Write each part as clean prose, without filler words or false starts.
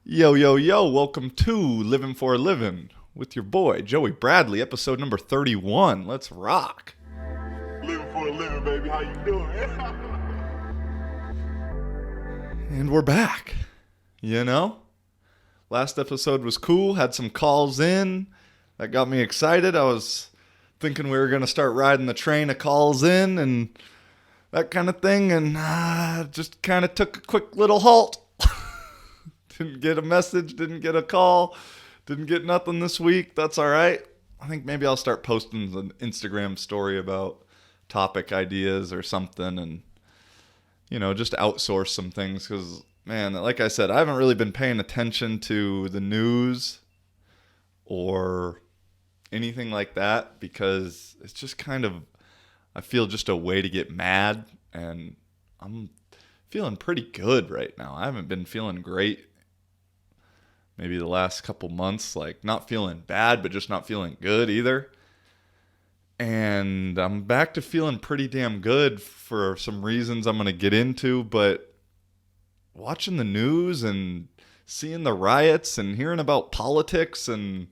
Yo, yo, yo, welcome to Living for a Living with your boy, Joey Bradley, episode number 31. Let's rock. Living for a living, baby. How you doing? And we're back. Last episode was cool, had some calls in. That got me excited. I was thinking we were going to start riding the train of calls in and that kind of thing, and just kind of took a quick little halt. Didn't get a message, didn't get a call, didn't get nothing this week. That's all right. I think maybe I'll start posting an Instagram story about topic ideas or something and, just outsource some things because, man, like I said, I haven't really been paying attention to the news or anything like that because it's just kind of, I feel just a way to get mad, and I'm feeling pretty good right now. I haven't been feeling great maybe the last couple months, like not feeling bad, but just not feeling good either. And I'm back to feeling pretty damn good for some reasons I'm going to get into, but watching the news and seeing the riots and hearing about politics and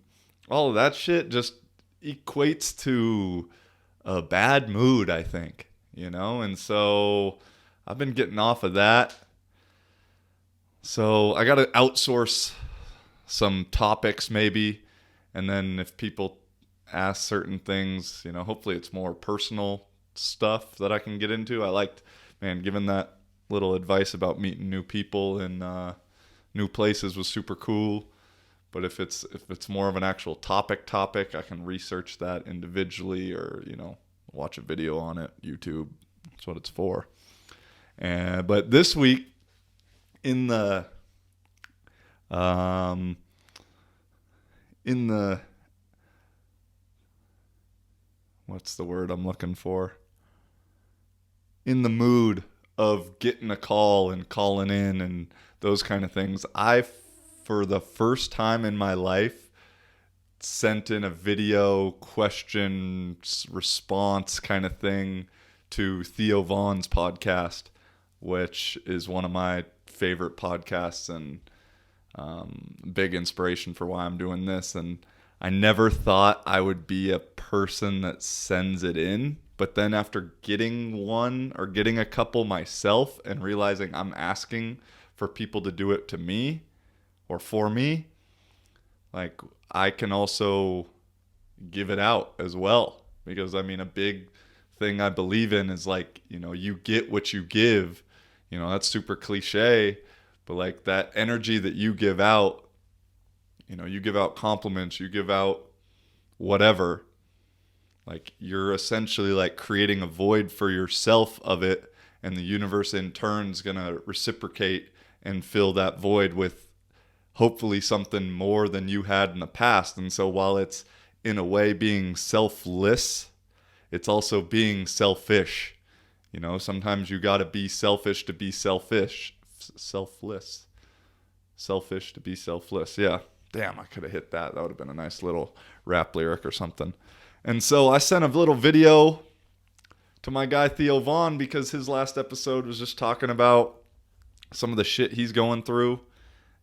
all of that shit just equates to a bad mood, I think, and so I've been getting off of that. So I got to outsource some topics maybe, and then if people ask certain things, hopefully it's more personal stuff that I can get into. I liked, giving that little advice about meeting new people in new places was super cool. But if it's more of an actual topic, I can research that individually or, watch a video on it, YouTube. That's what it's for. But this week in the what's the word I'm looking for? In the mood of getting a call and calling in and those kind of things, I, for the first time in my life, sent in a video question response kind of thing to Theo Vaughn's podcast, which is one of my favorite podcasts and big inspiration for why I'm doing this. And I never thought I would be a person that sends it in, but then after getting one or getting a couple myself and realizing I'm asking for people to do it to me or for me, like I can also give it out as well. Because a big thing I believe in is like, you get what you give. That's super cliche, but like that energy that you give out, you give out compliments, you give out whatever, like you're essentially like creating a void for yourself of it, and the universe in turn is going to reciprocate and fill that void with hopefully something more than you had in the past. And so while it's in a way being selfless, it's also being selfish. Sometimes you got to be selfish to be selfish. Selfless. Selfish to be selfless. Yeah. Damn, I could have hit that. That would have been a nice little rap lyric or something. And so I sent a little video to my guy Theo Vaughn because his last episode was just talking about some of the shit he's going through.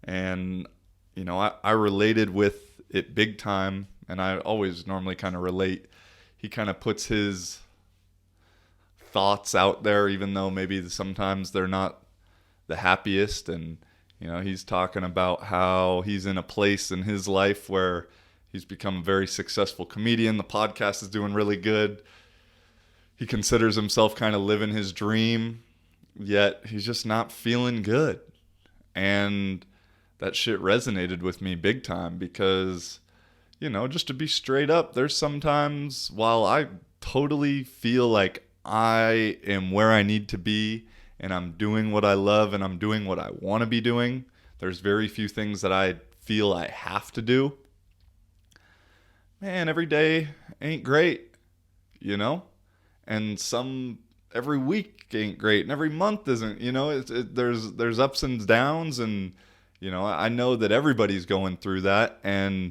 And, I related with it big time. And I always normally kind of relate. He kind of puts his thoughts out there, even though maybe sometimes they're not the happiest. And he's talking about how he's in a place in his life where he's become a very successful comedian. The podcast is doing really good. He considers himself kind of living his dream, yet he's just not feeling good. And that shit resonated with me big time because, just to be straight up, there's sometimes while I totally feel like I am where I need to be and I'm doing what I love and I'm doing what I want to be doing, there's very few things that I feel I have to do. Man, every day ain't great, and every week ain't great and every month isn't, there's ups and downs, and, I know that everybody's going through that, and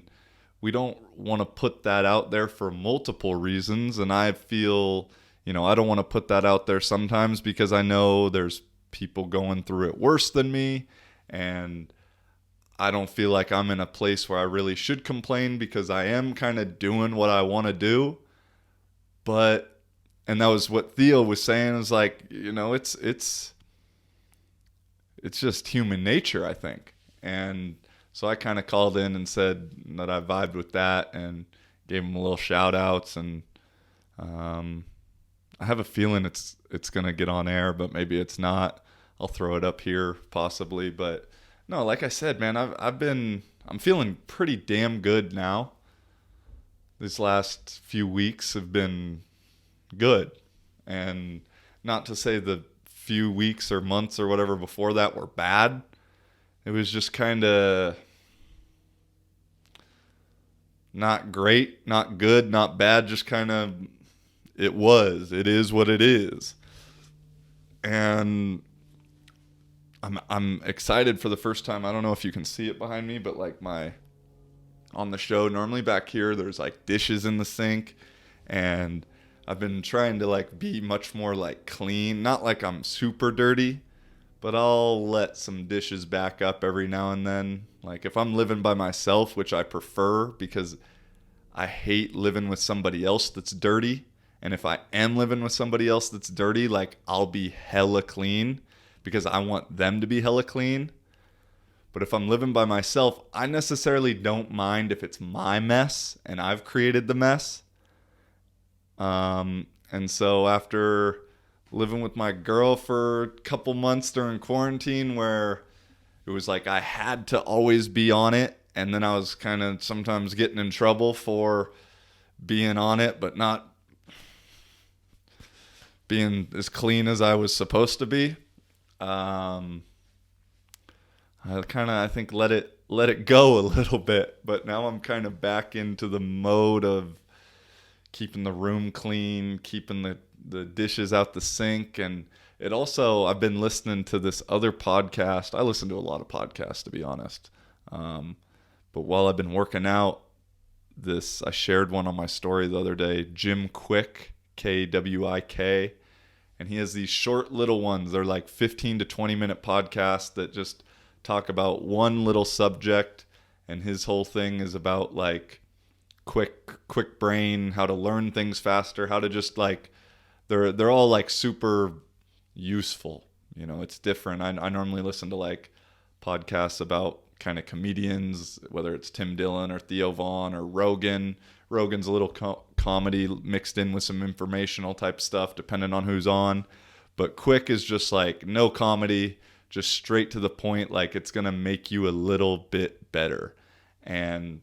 we don't want to put that out there for multiple reasons. And I feel, I don't want to put that out there sometimes because I know there's people going through it worse than me, and I don't feel like I'm in a place where I really should complain because I am kind of doing what I want to do. But, and that was what Theo was saying, is like, it's just human nature, I think. And so I kind of called in and said that I vibed with that and gave him a little shout outs. And I have a feeling it's going to get on air, but maybe it's not. I'll throw it up here possibly. But no, like I said, man, I'm feeling pretty damn good now. These last few weeks have been good. And not to say the few weeks or months or whatever before that were bad. It was just kind of not great, not good, not bad, just kind of it is what it is. And I'm excited for the first time. I don't know if you can see it behind me, but like on the show, normally back here there's like dishes in the sink, and I've been trying to like be much more like clean, not like I'm super dirty, but I'll let some dishes back up every now and then. Like if I'm living by myself, which I prefer because I hate living with somebody else that's dirty. And if I am living with somebody else that's dirty, like I'll be hella clean because I want them to be hella clean. But if I'm living by myself, I necessarily don't mind if it's my mess and I've created the mess. And so after living with my girl for a couple months during quarantine, where it was like I had to always be on it, and then I was kind of sometimes getting in trouble for being on it, but not being as clean as I was supposed to be. I think let it go a little bit, but now I'm kind of back into the mode of keeping the room clean, keeping the dishes out the sink. And it also, I've been listening to this other podcast. I listen to a lot of podcasts, to be honest. But while I've been working out, I shared one on my story the other day, Jim Quick, Kwik. And he has these short little ones. They're like 15 to 20 minute podcasts that just talk about one little subject. And his whole thing is about like quick brain, how to learn things faster, how to just like, they're all like super useful. It's different. I normally listen to like podcasts about kind of comedians, whether it's Tim Dillon or Theo Vaughn or Rogan. Rogan's a little comedy mixed in with some informational type stuff, depending on who's on. But Quick is just like no comedy, just straight to the point. Like it's going to make you a little bit better. And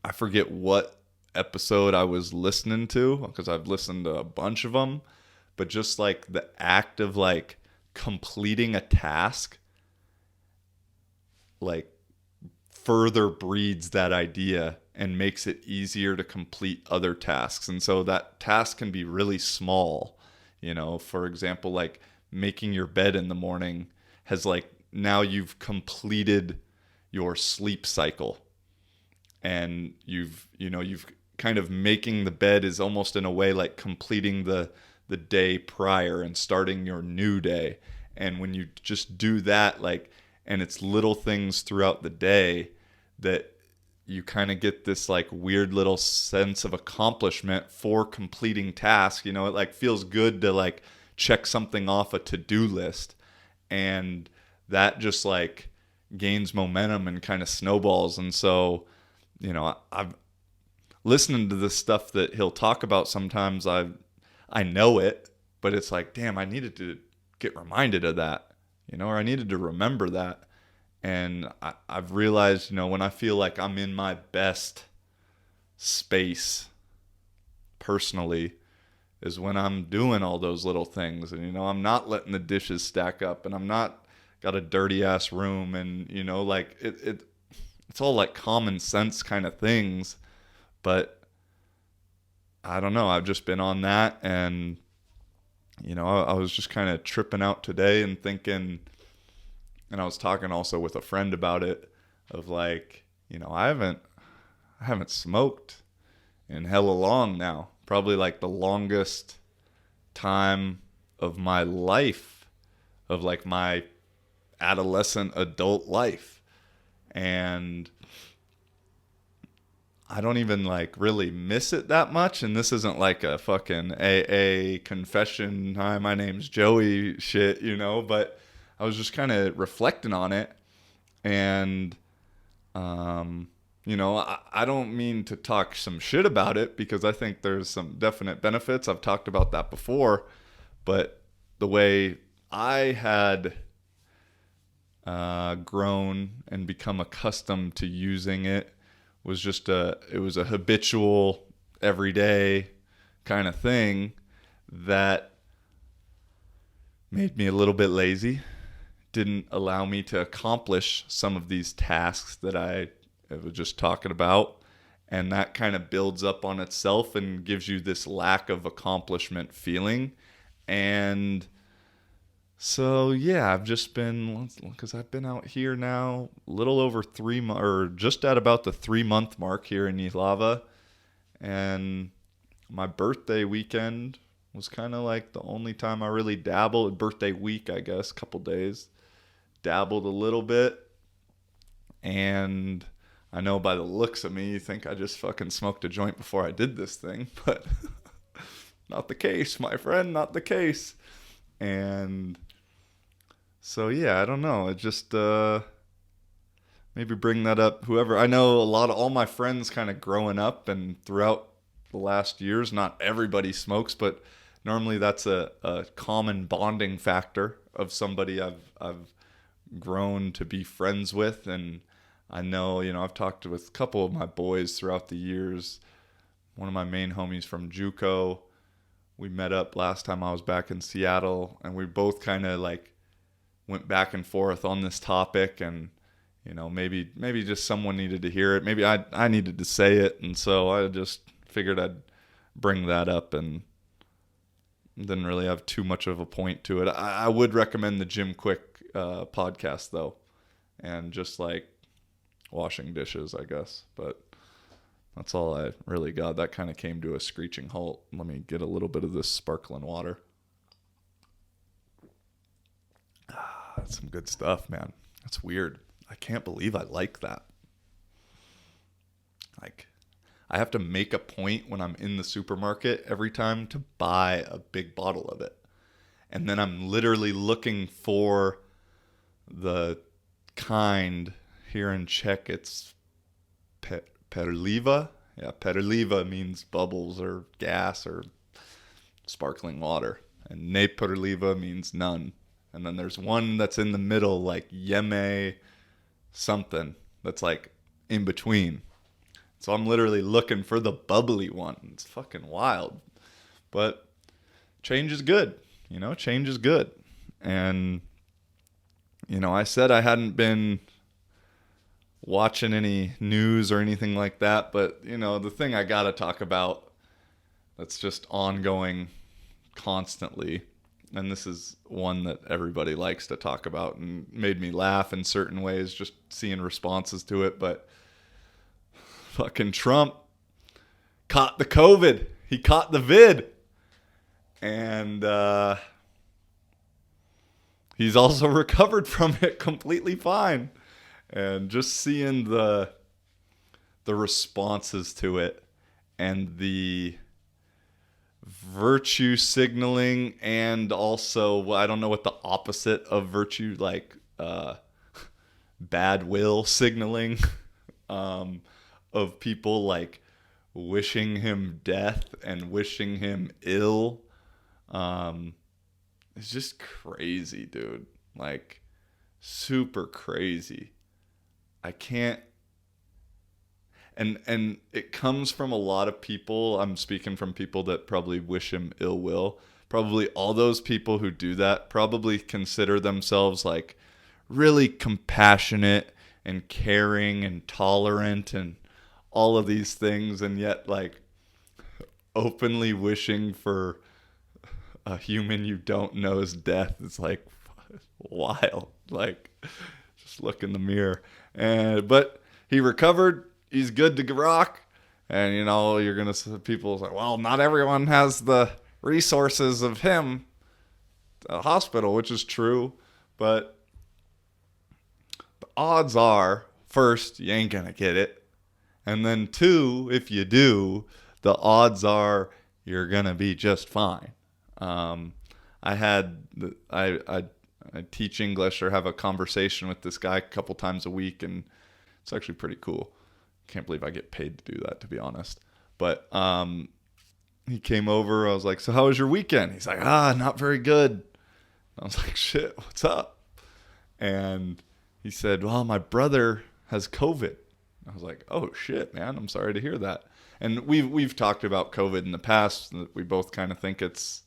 I forget what episode I was listening to because I've listened to a bunch of them. But just like the act of like completing a task, like further breeds that idea and makes it easier to complete other tasks. And so that task can be really small. For example, like making your bed in the morning has like, now you've completed your sleep cycle. And you've kind of making the bed is almost in a way like completing the day prior and starting your new day. And when you just do that, like, and it's little things throughout the day that you kind of get this like weird little sense of accomplishment for completing tasks. It like feels good to like check something off a to-do list, and that just like gains momentum and kind of snowballs. And so, I've listening to this stuff that he'll talk about sometimes. I know it, but it's like, damn, I needed to get reminded of that, or I needed to remember that. And I've realized, when I feel like I'm in my best space personally is when I'm doing all those little things. And, I'm not letting the dishes stack up, and I'm not got a dirty ass room. And, like it's all like common sense kind of things. But I don't know. I've just been on that. And, I was just kind of tripping out today and thinking, and I was talking also with a friend about it, of like, I haven't smoked in hella long now. Probably like the longest time of my life, of like my adolescent adult life. And I don't even like really miss it that much. And this isn't like a fucking AA confession, hi, my name's Joey shit, but I was just kind of reflecting on it. And, I don't mean to talk some shit about it because I think there's some definite benefits. I've talked about that before, but the way I had grown and become accustomed to using it was just it was a habitual, everyday kind of thing that made me a little bit lazy, didn't allow me to accomplish some of these tasks that I was just talking about. And that kind of builds up on itself and gives you this lack of accomplishment feeling. And so, yeah, I've just been, because I've been out here now a little over 3 months, or just at about the 3-month mark here in Yslava. And my birthday weekend was kind of like the only time I really dabbled. Birthday week, I guess, couple days. Dabbled a little bit. And I know by the looks of me, you think I just fucking smoked a joint before I did this thing. But not the case, my friend, not the case. And so, yeah, I don't know. It just maybe bring that up. Whoever, I know all my friends kind of growing up and throughout the last years, not everybody smokes, but normally that's a common bonding factor of somebody I've grown to be friends with. And I know, I've talked with a couple of my boys throughout the years. One of my main homies from JUCO, we met up last time I was back in Seattle, and we both kind of like went back and forth on this topic. And maybe just someone needed to hear it. Maybe I needed to say it, and so I just figured I'd bring that up, and didn't really have too much of a point to it. I would recommend the Jim Quick podcast though, and just like washing dishes, I guess. But that's all I really got. That kind of came to a screeching halt. Let me get a little bit of this sparkling water. That's some good stuff, man. That's weird. I can't believe I like that. Like, I have to make a point when I'm in the supermarket every time to buy a big bottle of it. And then I'm literally looking for the kind, here in Czech, it's perliva. Yeah, perliva means bubbles or gas or sparkling water. And ne perliva means none. And then there's one that's in the middle, like yeme something, that's like in between. So I'm literally looking for the bubbly one. It's fucking wild. But change is good. Change is good. And, I said I hadn't been watching any news or anything like that. But, the thing I got to talk about that's just ongoing constantly, and this is one that everybody likes to talk about and made me laugh in certain ways, just seeing responses to it. But fucking Trump caught the COVID. He caught the vid. And he's also recovered from it completely fine. And just seeing the responses to it and the virtue signaling, and also, I don't know what the opposite of virtue, like bad will signaling, of people like wishing him death and wishing him ill. It's just crazy, dude. Like, super crazy. I can't. And it comes from a lot of people. I'm speaking from people that probably wish him ill will. Probably all those people who do that probably consider themselves like really compassionate and caring and tolerant and all of these things, and yet like openly wishing for a human you don't know's death. It's like wild. Like, just look in the mirror. But he recovered. He's good to rock. And, you're going to see people like, well, not everyone has the resources of him, the hospital, which is true. But the odds are, first, you ain't going to get it. And then two, if you do, the odds are you're going to be just fine. I teach English or have a conversation with this guy a couple times a week, and it's actually pretty cool. Can't believe I get paid to do that, to be honest. But he came over. I was like, so how was your weekend? He's like, not very good. I was like, shit, what's up? And he said, well, my brother has COVID. I was like, oh shit, man, I'm sorry to hear that. And we've talked about COVID in the past. We both kind of think it's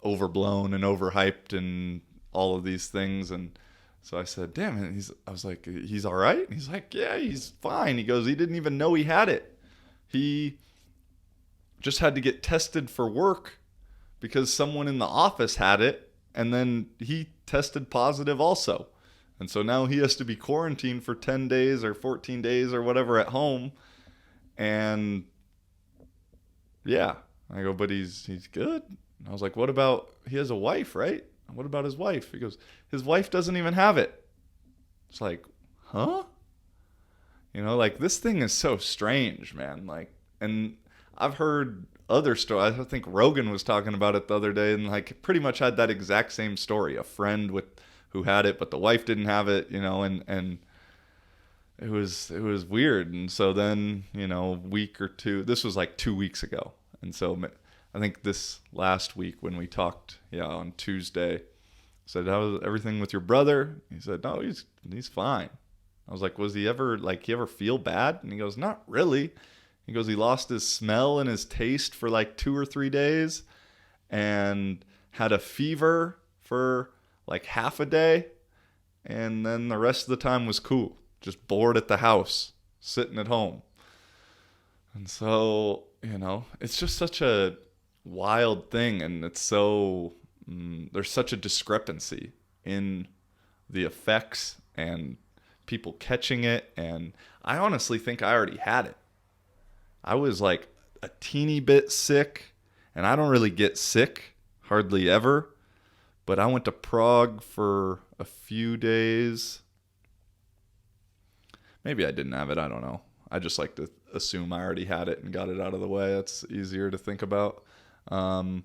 overblown and overhyped and all of these things. And so I said, damn it. I was like, he's all right? And he's like, yeah, he's fine. He goes, he didn't even know he had it. He just had to get tested for work because someone in the office had it, and then he tested positive also. And so now he has to be quarantined for 10 days or 14 days or whatever at home. And yeah, I go, but he's good. And I was like, what about, he has a wife, right? What about his wife? He goes, his wife doesn't even have it. It's like, huh? You know, like, this thing is so strange, man. Like, and I've heard other stories. I think Rogan was talking about it the other day, and like pretty much had that exact same story. A friend who had it, but the wife didn't have it, you know, and it was weird. And so then, you know, week or two, this was like 2 weeks ago. And so I think this last week when we talked, on Tuesday, I said, how's everything with your brother? He said, no, he's fine. I was like, was he ever feel bad? And he goes, not really. He goes, he lost his smell and his taste for like 2 or 3 days and had a fever for like half a day. And then the rest of the time was cool. Just bored at the house, sitting at home. And so, you know, it's just such a wild thing. And it's so, there's such a discrepancy in the effects and people catching it. And I honestly think I already had it. I was like a teeny bit sick, and I don't really get sick hardly ever, but I went to Prague for a few days. Maybe I didn't have it, I don't know. I just like to assume I already had it and got it out of the way. That's easier to think about. And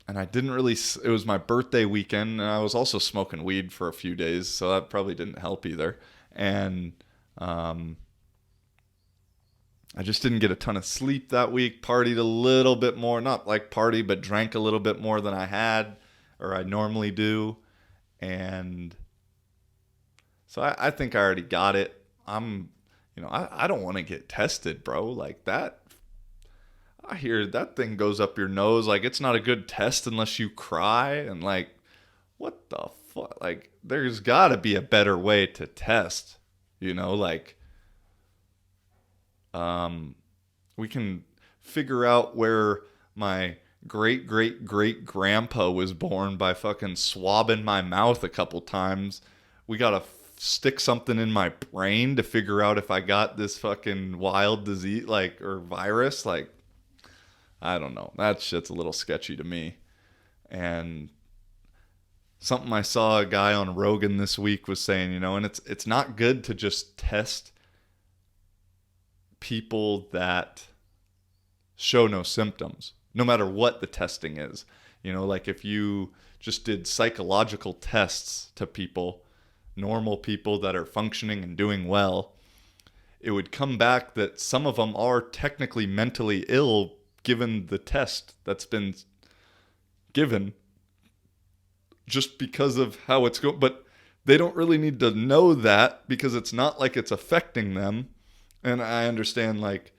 I didn't really, it was my birthday weekend, and I was also smoking weed for a few days, so that probably didn't help either. And I just didn't get a ton of sleep that week, partied a little bit more, not like party, but drank a little bit more than I had, or I normally do. And so I think I already got it. I don't want to get tested, bro. Like that, I hear that thing goes up your nose. Like, it's not a good test unless you cry. And like, what the fuck? Like, there's got to be a better way to test, like, we can figure out where my great great great grandpa was born by fucking swabbing my mouth a couple times. We gotta stick something in my brain to figure out if I got this fucking wild disease, like, or virus. Like, I don't know. That shit's a little sketchy to me. And something I saw a guy on Rogan this week was saying, and it's not good to just test people that show no symptoms, no matter what the testing is. Like if you just did psychological tests to people, normal people that are functioning and doing well, it would come back that some of them are technically mentally ill given the test that's been given, just because of how it's going. But they don't really need to know that because it's not like it's affecting them. And I understand, like,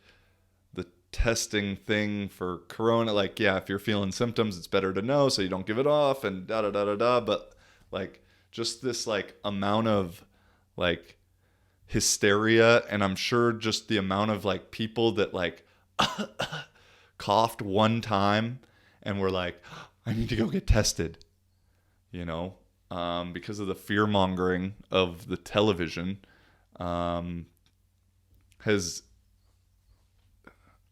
the testing thing for corona, like, yeah, if you're feeling symptoms, it's better to know so you don't give it off and da-da-da-da-da. But, like, just this, like, amount of, like, hysteria, and I'm sure just the amount of, like, people that, like, coughed one time and were like, I need to go get tested, because of the fear-mongering of the television, has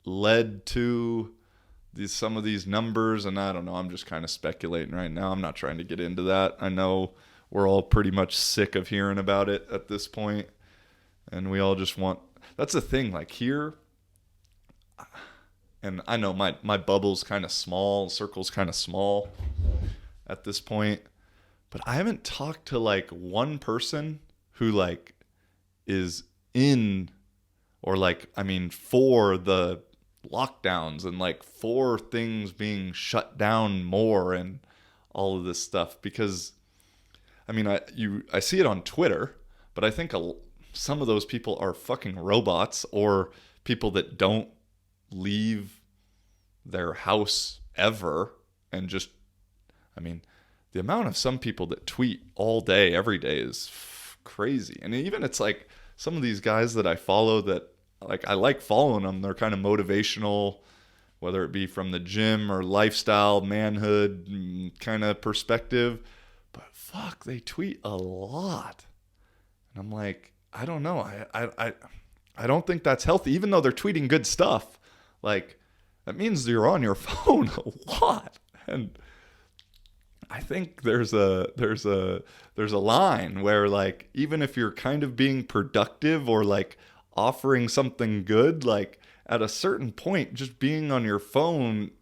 led to some of these numbers. And I don't know, I'm just kind of speculating right now. I'm not trying to get into that. I know we're all pretty much sick of hearing about it at this point. And we all just want, that's the thing, like here, and I know my bubble's kind of small, circle's kind of small at this point, but I haven't talked to like one person who like is in, or like, I mean, for the lockdowns and like for things being shut down more and all of this stuff. Because I mean, I see it on Twitter, but I think some of those people are fucking robots, or people that don't leave their house ever. And just, I mean, the amount of some people that tweet all day, every day is crazy. And even it's like some of these guys that I follow that, like, I like following them. They're kind of motivational, whether it be from the gym or lifestyle, manhood kind of perspective. But fuck, they tweet a lot. And I'm like, I don't know. I don't think that's healthy, even though they're tweeting good stuff. Like, that means you're on your phone a lot. And I think there's a line where, like, even if you're kind of being productive or like offering something good, like at a certain point, just being on your phone,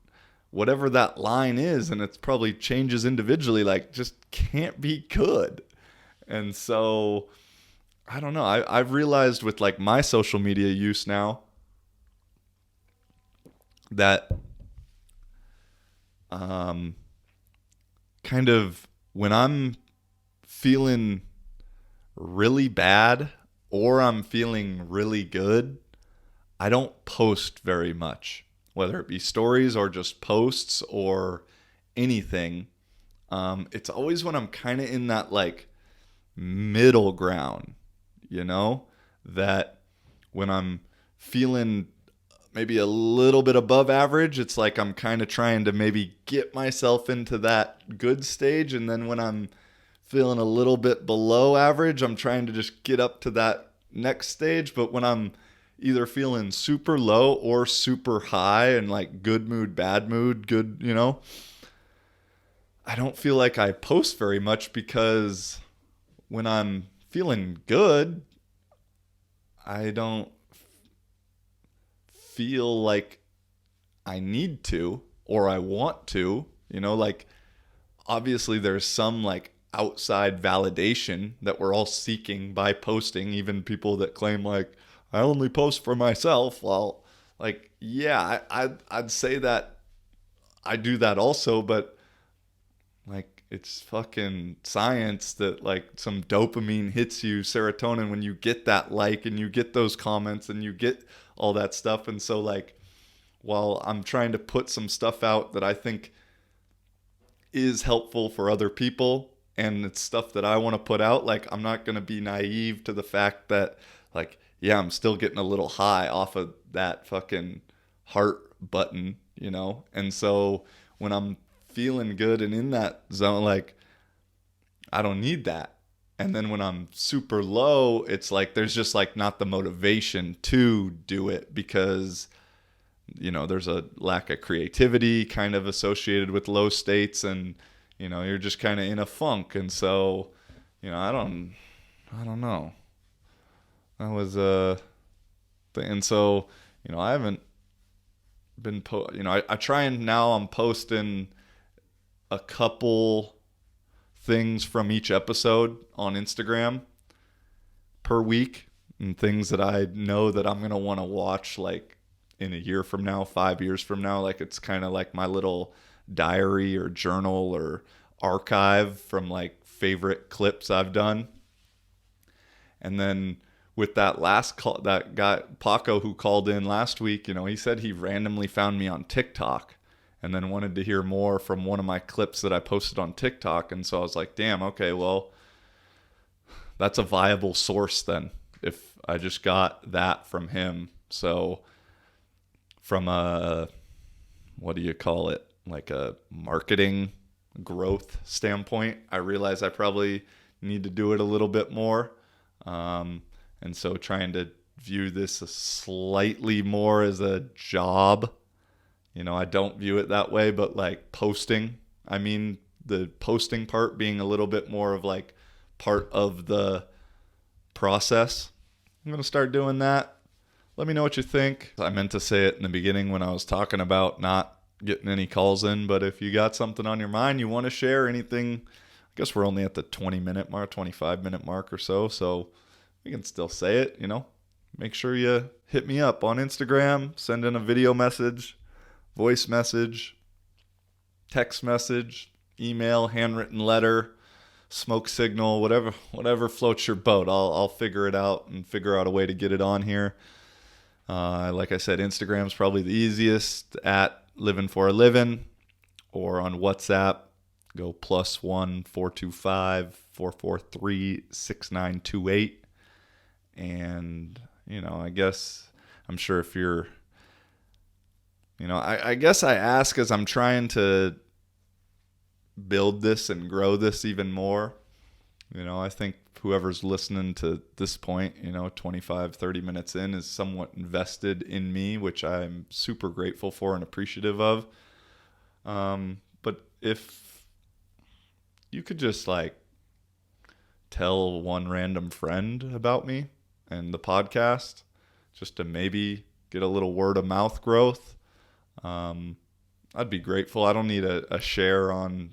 whatever that line is, and it probably changes individually, like, just can't be good. And so I don't know. I've realized with like my social media use now that kind of when I'm feeling really bad or I'm feeling really good, I don't post very much, whether it be stories or just posts or anything. It's always when I'm kind of in that like middle ground, you know, that when I'm feeling maybe a little bit above average, it's like I'm kind of trying to maybe get myself into that good stage. And then when I'm feeling a little bit below average, I'm trying to just get up to that next stage. But when I'm either feeling super low or super high and like good mood, bad mood, good, you know, I don't feel like I post very much, because when I'm feeling good, I don't feel like I need to or I want to, you know, like obviously there's some like outside validation that we're all seeking by posting, even people that claim like I only post for myself. Well, like, yeah, I'd say that I do that also, but like it's fucking science that like some dopamine hits you, serotonin, when you get that like and you get those comments and you get all that stuff. And so like while I'm trying to put some stuff out that I think is helpful for other people and it's stuff that I want to put out, like I'm not going to be naive to the fact that like, yeah, I'm still getting a little high off of that fucking heart button, you know? And so when I'm feeling good and in that zone, like I don't need that. And then when I'm super low, it's like there's just like not the motivation to do it, because you know there's a lack of creativity kind of associated with low states, and you know you're just kind of in a funk. And so you know I don't know. That was and so you know I haven't been you know I try, and now I'm posting a couple things from each episode on Instagram per week, and things that I know that I'm going to want to watch like in a year from now, 5 years from now. Like it's kind of like my little diary or journal or archive from like favorite clips I've done. And then with that last call, that guy Paco who called in last week, you know, he said he randomly found me on TikTok and then wanted to hear more from one of my clips that I posted on TikTok. And so I was like, damn, okay, well, that's a viable source then, if I just got that from him. So from a, what do you call it, like a marketing growth standpoint, I realize I probably need to do it a little bit more. And so trying to view this slightly more as a job. You know, I don't view it that way, but like posting, I mean, the posting part being a little bit more of like part of the process, I'm going to start doing that. Let me know what you think. I meant to say it in the beginning when I was talking about not getting any calls in, but if you got something on your mind, you want to share anything, I guess we're only at the 20-minute mark, 25-minute mark or so we can still say it, Make sure you hit me up on Instagram, send in a video message, voice message, text message, email, handwritten letter, smoke signal, whatever floats your boat. I'll figure it out and figure out a way to get it on here. Like I said, Instagram's probably the easiest, at Living for a Living, or on WhatsApp, go +1 425 443 6928. And I guess I'm sure if you're, I guess I ask as I'm trying to build this and grow this even more. I think whoever's listening to this point, 25, 30 minutes in, is somewhat invested in me, which I'm super grateful for and appreciative of. But if you could just tell one random friend about me and the podcast, just to maybe get a little word of mouth growth, I'd be grateful. I don't need a share on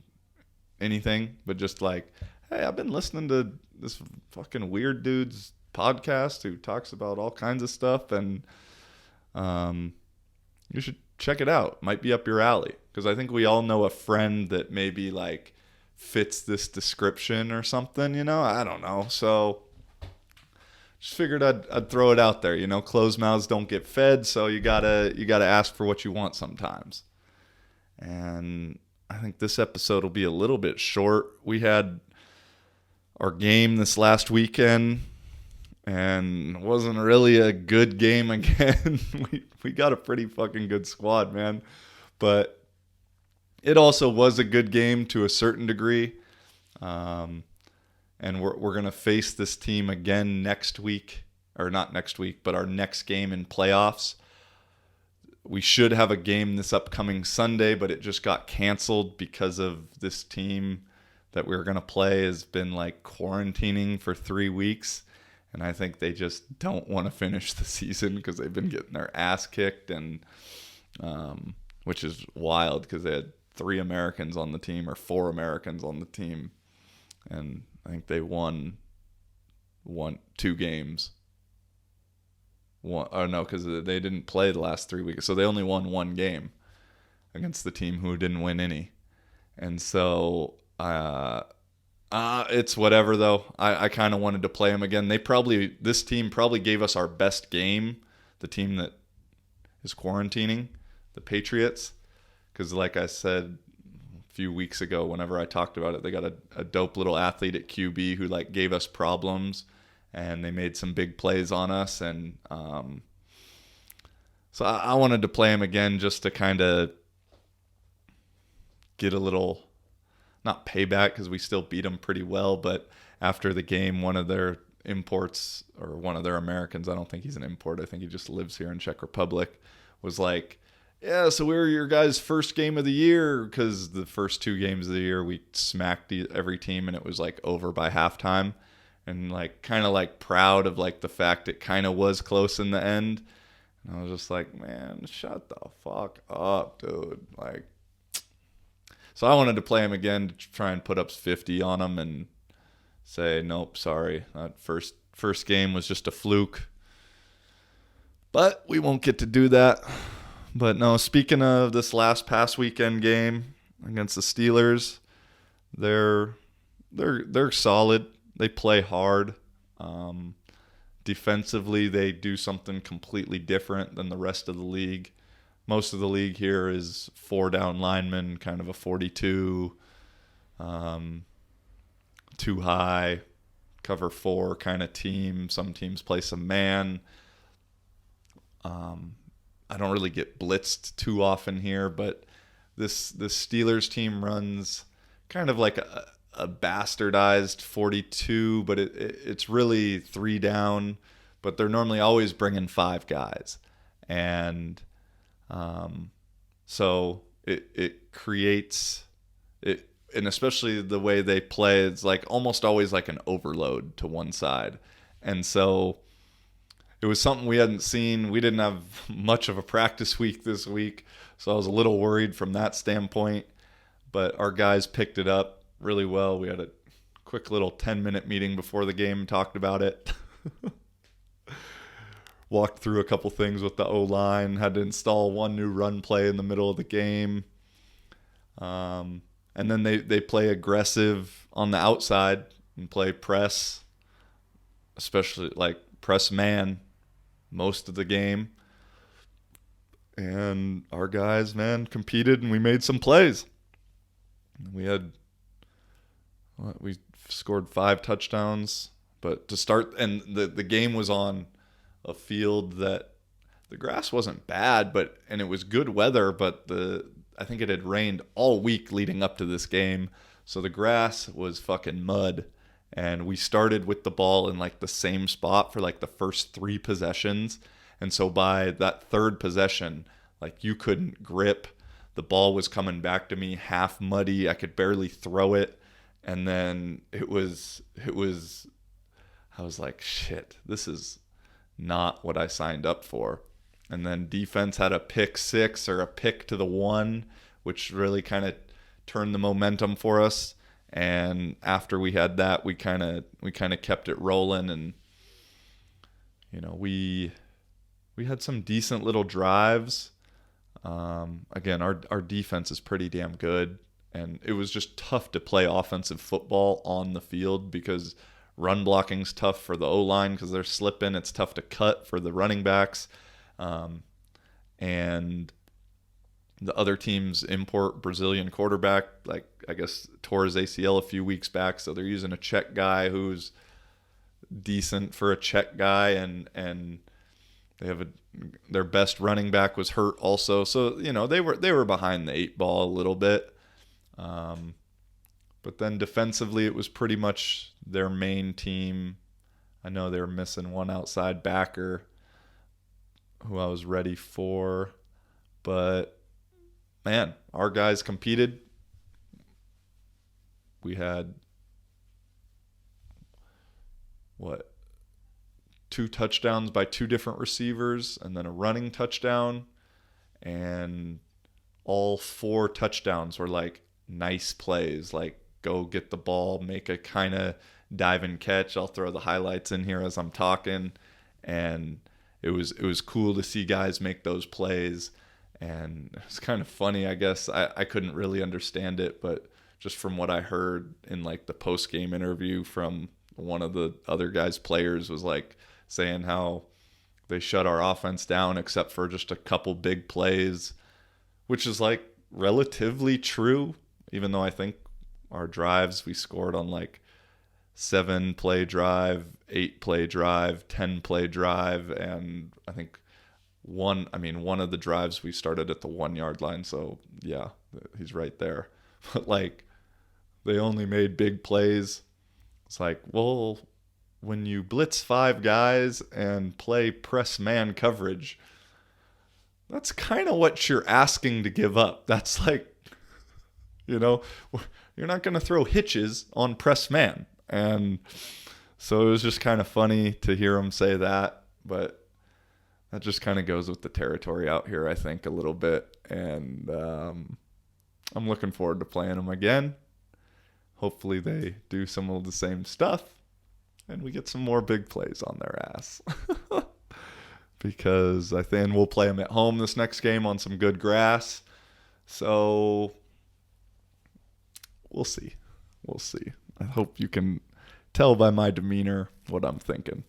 anything, but just hey, I've been listening to this fucking weird dude's podcast who talks about all kinds of stuff, and you should check it out. Might be up your alley, because I think we all know a friend that maybe fits this description or something, I don't know. So just figured I'd throw it out there. Closed mouths don't get fed, so you gotta ask for what you want sometimes. And I think this episode will be a little bit short. We had our game this last weekend, and it wasn't really a good game again. we got a pretty fucking good squad, man. But it also was a good game to a certain degree. And we're going to face this team again next week. Or not next week, but our next game in playoffs. We should have a game this upcoming Sunday, but it just got canceled because of this team that we were going to play has been quarantining for 3 weeks. And I think they just don't want to finish the season because they've been getting their ass kicked, and which is wild because they had 3 Americans on the team, or 4 Americans on the team. And I think they won 2 games. Because they didn't play the last 3 weeks. So they only won 1 game against the team who didn't win any. And so it's whatever, though. I kind of wanted to play them again. This team probably gave us our best game, the team that is quarantining, the Patriots. Because like I said a few weeks ago, whenever I talked about it, they got a dope little athlete at QB who gave us problems. And they made some big plays on us. And so I wanted to play him again just to kind of get a little, not payback because we still beat them pretty well. But after the game, one of their imports, or one of their Americans, I don't think he's an import, I think he just lives here in Czech Republic, was yeah, so we were your guys' first game of the year, because the first 2 games of the year we smacked every team and it was over by halftime. And kind of proud of the fact it kind of was close in the end. And I was just man, shut the fuck up, dude. So I wanted to play him again to try and put up 50 on him and say, nope, sorry. That first game was just a fluke. But we won't get to do that. But no, speaking of this past weekend game against the Steelers, they're solid. They play hard. Defensively, they do something completely different than the rest of the league. Most of the league here is 4 down linemen, kind of a 42, too high, cover 4 kind of team. Some teams play some man. I don't really get blitzed too often here, but this Steelers team runs kind of a bastardized 42, but it's really 3 down, but they're normally always bringing 5 guys. And so it creates it, and especially the way they play, it's almost always an overload to one side. And so it was something we hadn't seen. We didn't have much of a practice week this week, so I was a little worried from that standpoint. But our guys picked it up really well. We had a quick little 10-minute meeting before the game, talked about it. Walked through a couple things with the O-line, had to install one new run play in the middle of the game. And then they play aggressive on the outside and play press, especially like press man most of the game. And our guys, man, competed and we made some plays. We scored 5 touchdowns, but to start, and the game was on a field that the grass wasn't bad, and it was good weather, but I think it had rained all week leading up to this game, so the grass was fucking mud. And we started with the ball in like the same spot for like the first 3 possessions, and so by that 3rd possession, like you couldn't grip. The ball was coming back to me half muddy. I could barely throw it, and then it was. I was like, shit, this is not what I signed up for. And then defense had a pick 6 or a pick to the 1, which really kind of turned the momentum for us. And after we had that, we kind of kept it rolling, and we had some decent little drives. Again, our defense is pretty damn good, and it was just tough to play offensive football on the field because run blocking's tough for the O-line because they're slipping. It's tough to cut for the running backs. And the other teams import Brazilian quarterback, like I guess tore his ACL a few weeks back, so they're using a Czech guy who's decent for a Czech guy, and they have their best running back was hurt also, so they were behind the 8 ball a little bit. But then defensively, it was pretty much their main team. I know they were missing one outside backer who I was ready for. But, man, our guys competed. We had, 2 touchdowns by 2 different receivers and then a running touchdown. And all 4 touchdowns were like nice plays, like go get the ball, make a kind of dive and catch. I'll throw the highlights in here as I'm talking. And it was cool to see guys make those plays. And it's kind of funny, I guess. I couldn't really understand it, but just from what I heard in like the post-game interview from one of the other guys' players was like saying how they shut our offense down except for just a couple big plays, which is like relatively true, even though I think our drives, we scored on like 7-play drive, 8-play drive, 10-play drive, and I think one of the drives we started at the 1-yard line, so yeah, he's right there. But like they only made big plays. It's like, well, when you blitz 5 guys and play press man coverage, that's kind of what you're asking to give up. That's like, you're not going to throw hitches on press man. And so it was just kind of funny to hear him say that, but that just kind of goes with the territory out here, I think, a little bit. And I'm looking forward to playing them again. Hopefully they do some of the same stuff and we get some more big plays on their ass. Because I think we'll play them at home this next game on some good grass. So we'll see. I hope you can tell by my demeanor what I'm thinking.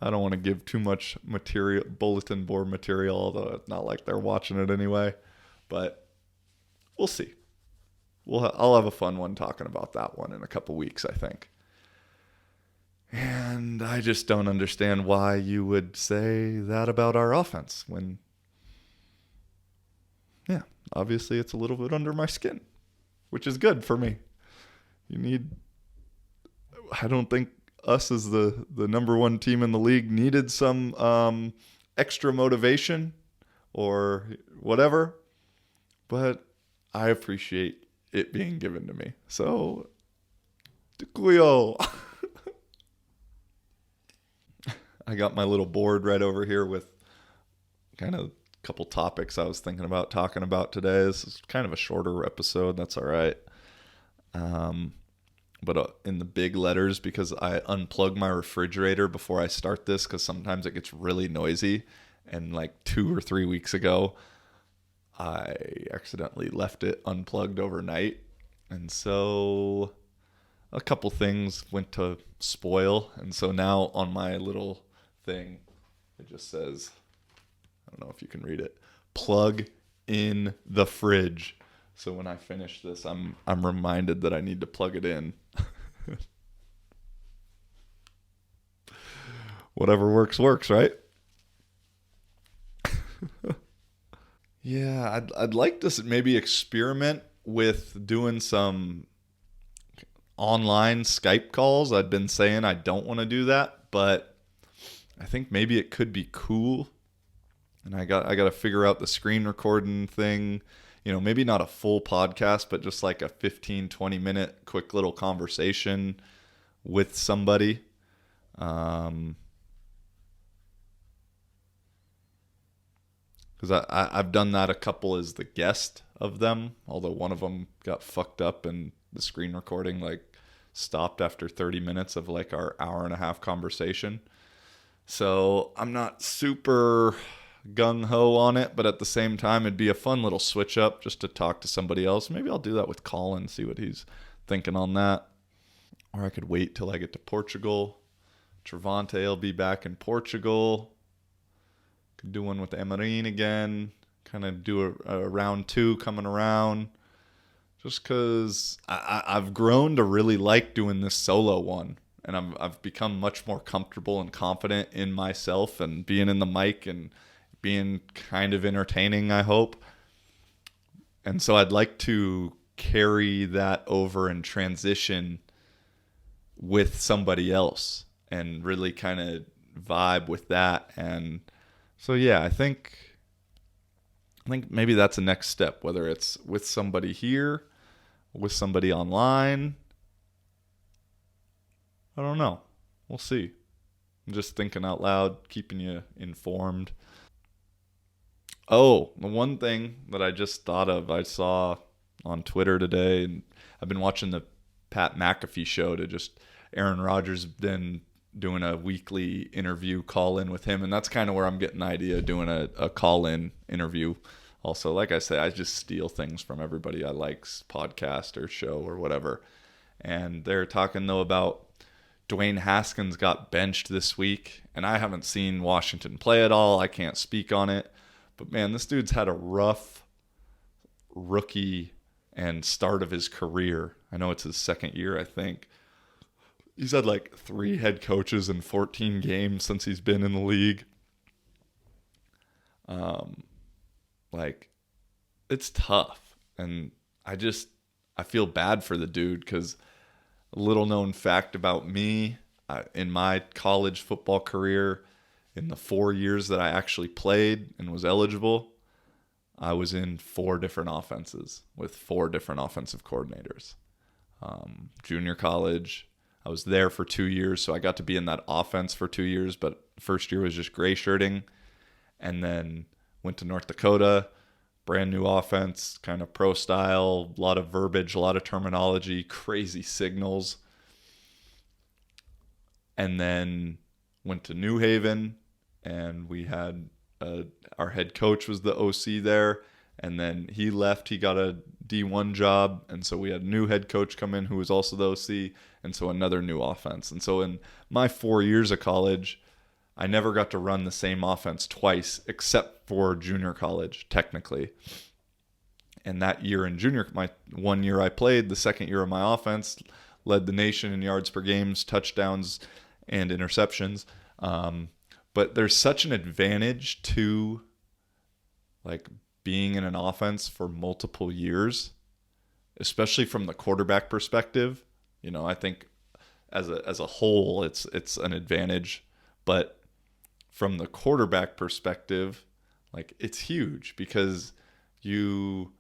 I don't want to give too much material, bulletin board material, although it's not like they're watching it anyway. But we'll see. I'll have a fun one talking about that one in a couple weeks, I think. And I just don't understand why you would say that about our offense when, yeah, obviously it's a little bit under my skin, which is good for me. I don't think us as the number 1 team in the league needed some extra motivation or whatever, but I appreciate it being given to me. So, Kuyo. I got my little board right over here with kind of a couple topics I was thinking about talking about today. This is kind of a shorter episode. That's all right. Um, but in the big letters, because I unplug my refrigerator before I start this, because sometimes it gets really noisy. And like 2 or 3 weeks ago, I accidentally left it unplugged overnight. And so a couple things went to spoil. And so now on my little thing, it just says, I don't know if you can read it, plug in the fridge. So when I finish this, I'm reminded that I need to plug it in. Whatever works, right? Yeah, I'd like to maybe experiment with doing some online Skype calls. I'd been saying I don't want to do that, but I think maybe it could be cool. And I got to figure out the screen recording thing. Maybe not a full podcast, but just like a 15-20 minute quick little conversation with somebody. Because I've done that a couple as the guest of them, although one of them got fucked up and the screen recording like stopped after 30 minutes of like our hour and a half conversation. So I'm not super gung ho on it, but at the same time, it'd be a fun little switch up just to talk to somebody else. Maybe I'll do that with Colin, see what he's thinking on that. Or I could wait till I get to Portugal. Trevante will be back in Portugal. Could do one with Emerin again. Kind of do a round two coming around. Just because I've grown to really like doing this solo one. And I've become much more comfortable and confident in myself and being in the mic and being kind of entertaining, I hope. And so I'd like to carry that over and transition with somebody else and really kind of vibe with that. And so, yeah, I think maybe that's a next step, whether it's with somebody here, with somebody online. I don't know. We'll see. I'm just thinking out loud, keeping you informed. Oh, the one thing that I just thought of, I saw on Twitter today, and I've been watching the Pat McAfee show to just Aaron Rodgers been doing a weekly interview call in with him, and that's kind of where I'm getting the idea of doing a call in interview. Also, like I say, I just steal things from everybody I like's podcast or show or whatever. And they're talking though about Dwayne Haskins got benched this week, and I haven't seen Washington play at all. I can't speak on it. But man, this dude's had a rough rookie and start of his career. I know it's his second year, I think. He's had like 3 head coaches in 14 games since he's been in the league. Like, it's tough. And I feel bad for the dude because a little known fact about me, in my college football career, in the 4 years that I actually played and was eligible, I was in 4 different offenses with 4 different offensive coordinators. Junior college, I was there for 2 years, so I got to be in that offense for 2 years, but first year was just gray shirting. And then went to North Dakota, brand new offense, kind of pro style, a lot of verbiage, a lot of terminology, crazy signals. And then went to New Haven, and we had our head coach was the OC there, and then he left. He got a D1 job, and so we had a new head coach come in who was also the OC, and so another new offense. And so in my 4 years of college, I never got to run the same offense twice except for junior college, technically. And that year in junior, my 1 year I played, the second year of my offense, led the nation in yards per games, touchdowns, and interceptions. But there's such an advantage to like being in an offense for multiple years, especially from the quarterback perspective. I think as a whole, it's an advantage, but from the quarterback perspective, like it's huge because you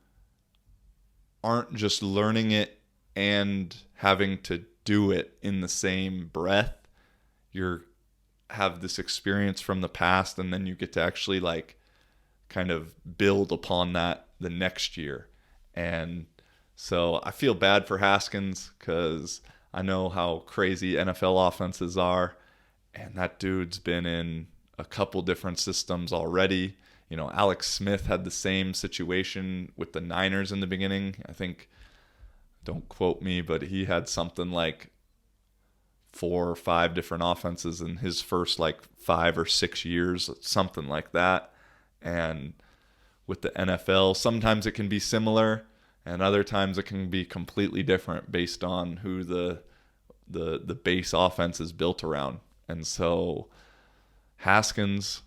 aren't just learning it and having to do it in the same breath. You're have this experience from the past, and then you get to actually like kind of build upon that the next year. And so I feel bad for Haskins because I know how crazy NFL offenses are, and that dude's been in a couple different systems already. You know, Alex Smith had the same situation with the Niners in the beginning. I think, don't quote me, but he had something like 4 or 5 different offenses in his first like 5 or 6 years, something like that. And with the NFL, sometimes it can be similar, and other times it can be completely different based on who the base offense is built around. And so Haskins,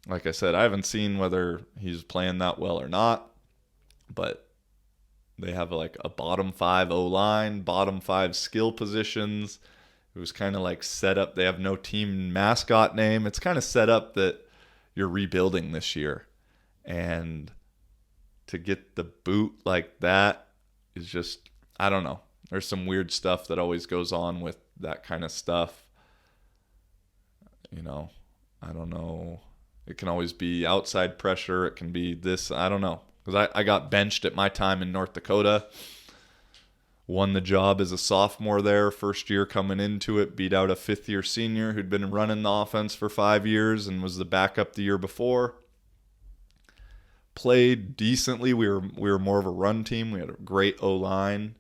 like I said, I haven't seen whether he's playing that well or not, but they have like a bottom 5 O-line, bottom 5 skill positions. It was kind of like set up. They have no team mascot name. It's kind of set up that you're rebuilding this year. And to get the boot like that is just, I don't know. There's some weird stuff that always goes on with that kind of stuff. You know, I don't know. It can always be outside pressure. It can be this. I don't know. Because I got benched at my time in North Dakota. Won the job as a sophomore there, first year coming into it, beat out a fifth-year senior who'd been running the offense for 5 years and was the backup the year before. Played decently. We were more of a run team. We had a great O-line,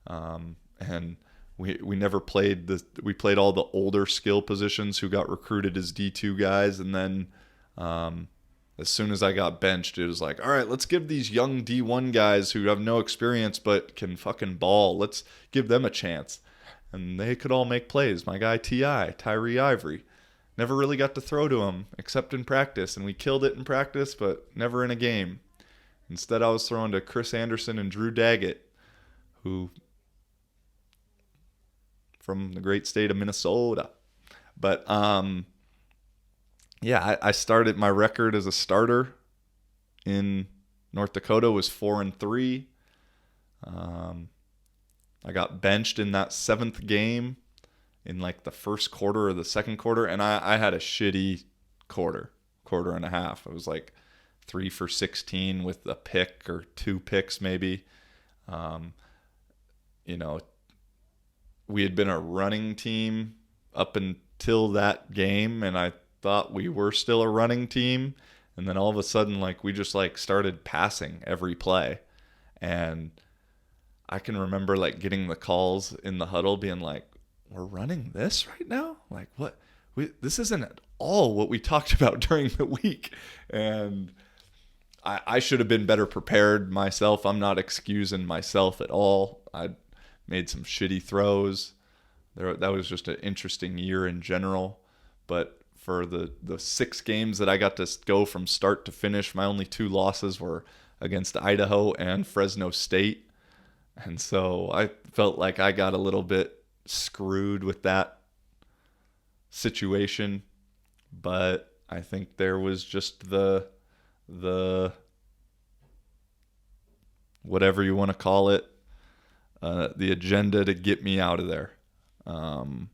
and we never played we played all the older skill positions who got recruited as D2 guys, and then as soon as I got benched, it was like, all right, let's give these young D1 guys who have no experience but can fucking ball, let's give them a chance. And they could all make plays. My guy Tyree Ivory, never really got to throw to him except in practice, and we killed it in practice, but never in a game. Instead, I was throwing to Chris Anderson and Drew Daggett, who from the great state of Minnesota. But yeah, I started, my record as a starter in North Dakota was 4-3. I got benched in that 7th game in like the first quarter or the second quarter, and I had a shitty quarter and a half. It was like 3 for 16 with a pick or 2 picks maybe. You know, we had been a running team up until that game, and I thought we were still a running team, and then all of a sudden like we just like started passing every play. And I can remember like getting the calls in the huddle being like, we're running this right now? Like what? This isn't at all what we talked about during the week. And I should have been better prepared myself. I'm not excusing myself at all. I made some shitty throws. That was just an interesting year in general. But for the 6 games that I got to go from start to finish, my only 2 losses were against Idaho and Fresno State. And so I felt like I got a little bit screwed with that situation. But I think there was just the whatever you want to call it, the agenda to get me out of there. And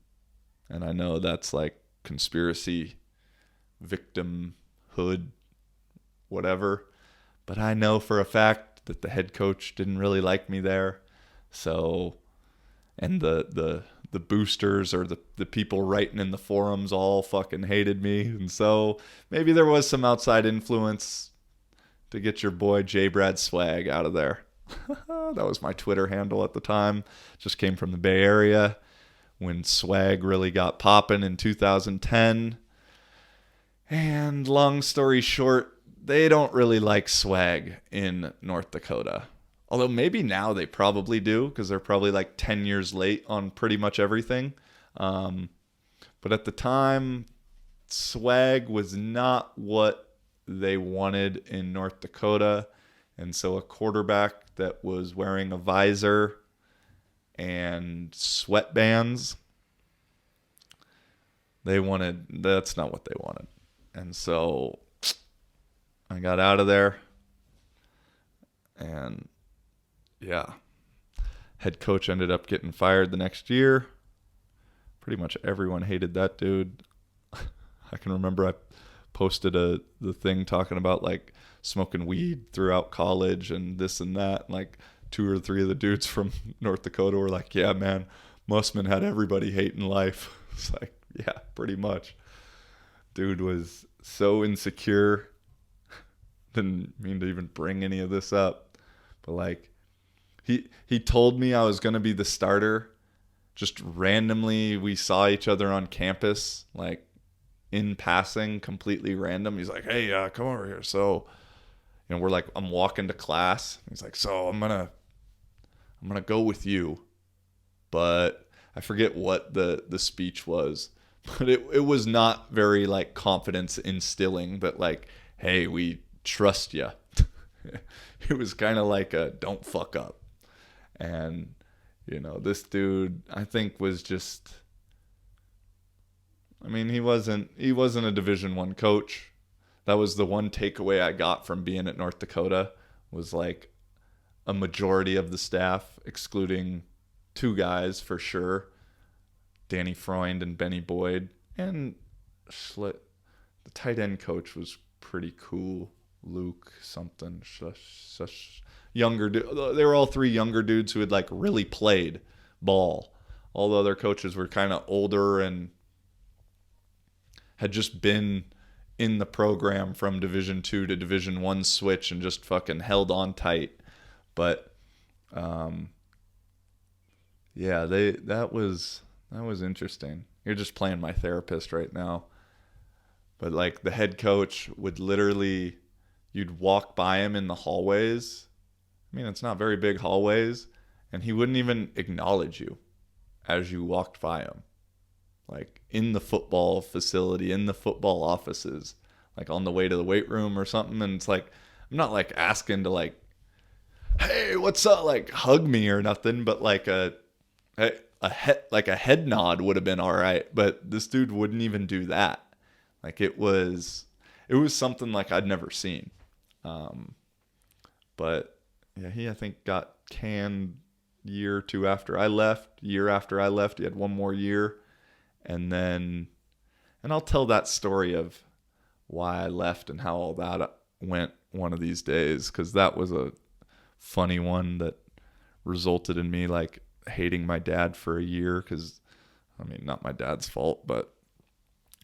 I know that's like conspiracy, victimhood, whatever. But I know for a fact that the head coach didn't really like me there. So, and the boosters or the people writing in the forums all fucking hated me. And so maybe there was some outside influence to get your boy J. Brad Swag out of there. That was my Twitter handle at the time. Just came from the Bay Area when Swag really got popping in 2010. And long story short, they don't really like Swag in North Dakota. Although maybe now they probably do, because they're probably like 10 years late on pretty much everything. But at the time, Swag was not what they wanted in North Dakota. And so a quarterback that was wearing a visor and sweatbands, that's not what they wanted. And so I got out of there, and yeah, head coach ended up getting fired the next year. Pretty much everyone hated that dude. I can remember I posted the thing talking about like smoking weed throughout college and this and that. And like 2 or 3 of the dudes from North Dakota were like, yeah, man, Mussman had everybody hating life. It's like, yeah, pretty much. Dude was so insecure. Didn't mean to even bring any of this up. But like, he told me I was going to be the starter. Just randomly, we saw each other on campus, like in passing, completely random. He's like, hey, come over here. So, we're like, I'm walking to class. He's like, so I'm gonna go with you. But I forget what the speech was. But it was not very like confidence instilling, but like, hey, we trust you. It was kind of like a don't fuck up. And this dude, I think, was just, I mean, he wasn't a Division I coach. That was the one takeaway I got from being at North Dakota, was like a majority of the staff, excluding 2 guys for sure, Danny Freund and Benny Boyd, and the tight end coach was pretty cool, Luke something, younger dude. They were all 3 younger dudes who had like really played ball. All the other coaches were kind of older and had just been in the program from Division II to Division I switch and just fucking held on tight. But yeah, that was interesting. You're just playing my therapist right now. But like the head coach would literally, you'd walk by him in the hallways. I mean, it's not very big hallways, and he wouldn't even acknowledge you as you walked by him. Like in the football facility, in the football offices, like on the way to the weight room or something. And it's like, I'm not like asking to like, hey, what's up? Like hug me or nothing, but like a head nod would have been all right. But this dude wouldn't even do that. Like it was something like I'd never seen. But yeah, he, I think, got canned year or 2 after I left. Year after I left, he had 1 more year. And I'll tell that story of why I left and how all that went one of these days, because that was a funny one that resulted in me like hating my dad for a year, because, I mean, not my dad's fault, but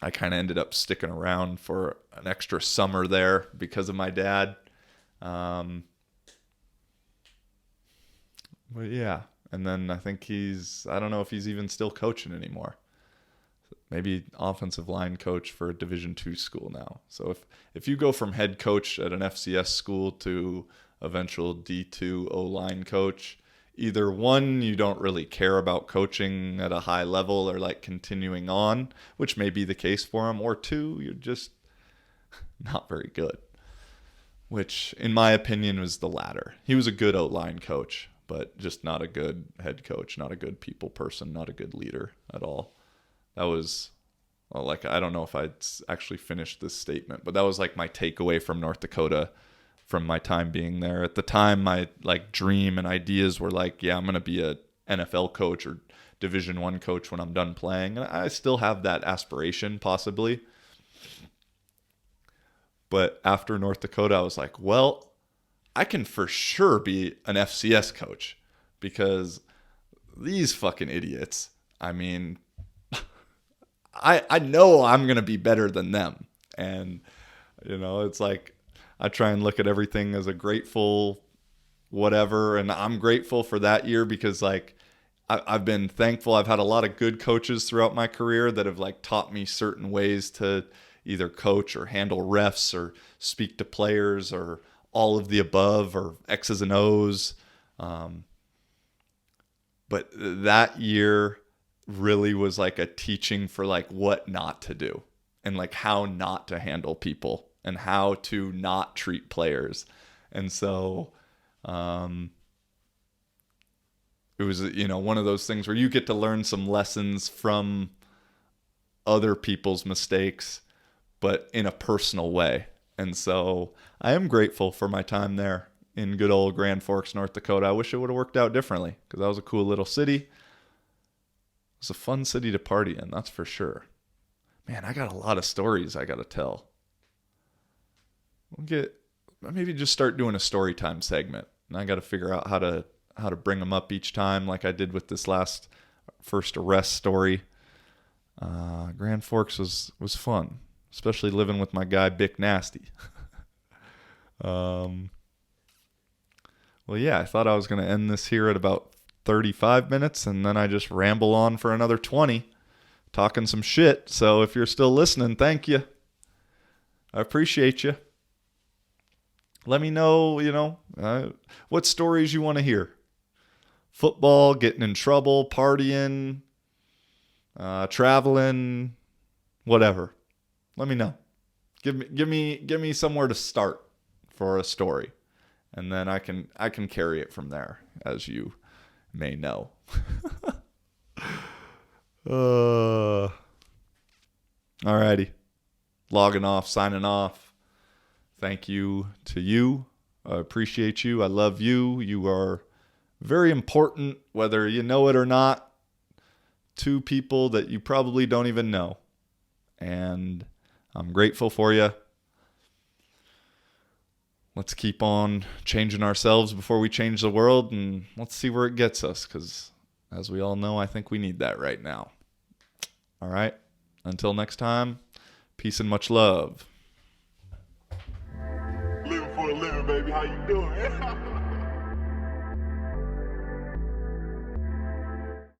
I kind of ended up sticking around for an extra summer there because of my dad. But yeah, and then I think I don't know if he's even still coaching anymore. Maybe offensive line coach for a Division II school now. So if you go from head coach at an FCS school to eventual D2 O-line coach, either one, you don't really care about coaching at a high level or like continuing on, which may be the case for him, or 2, you're just not very good, which in my opinion was the latter. He was a good O-line coach, but just not a good head coach, not a good people person, not a good leader at all. That was, well, like, I don't know if I'd actually finished this statement, but that was like my takeaway from North Dakota from my time being there. At the time, my like dream and ideas were like, yeah, I'm going to be a NFL coach or Division I coach when I'm done playing. And I still have that aspiration, possibly. But after North Dakota, I was like, well, I can for sure be an FCS coach, because these fucking idiots, I mean, I know I'm going to be better than them. And, it's like I try and look at everything as a grateful whatever. And I'm grateful for that year because, like, I've been thankful. I've had a lot of good coaches throughout my career that have, like, taught me certain ways to either coach or handle refs or speak to players or all of the above or X's and O's. But that year really was like a teaching for like what not to do and like how not to handle people and how to not treat players. And so it was, one of those things where you get to learn some lessons from other people's mistakes, but in a personal way. And so I am grateful for my time there in good old Grand Forks, North Dakota. I wish it would have worked out differently, because that was a cool little city. It's a fun city to party in, that's for sure. Man, I got a lot of stories I got to tell. Maybe just start doing a story time segment. And I got to figure out how to bring them up each time, like I did with this last first arrest story. Grand Forks was fun, especially living with my guy Bick Nasty. Well, yeah, I thought I was going to end this here at about 35 minutes, and then I just ramble on for another 20, talking some shit. So if you're still listening, thank you. I appreciate you. Let me know, what stories you want to hear. Football, getting in trouble, partying, traveling, whatever. Let me know. Give me somewhere to start for a story, and then I can carry it from there, as you may know. Alrighty, logging off, signing off. Thank you to you. I appreciate you. I love you. You are very important, whether you know it or not, to people that you probably don't even know. And I'm grateful for you. Let's keep on changing ourselves before we change the world, and let's see where it gets us, because as we all know, I think we need that right now. All right. Until next time, peace and much love. Living for a living, baby. How you doing?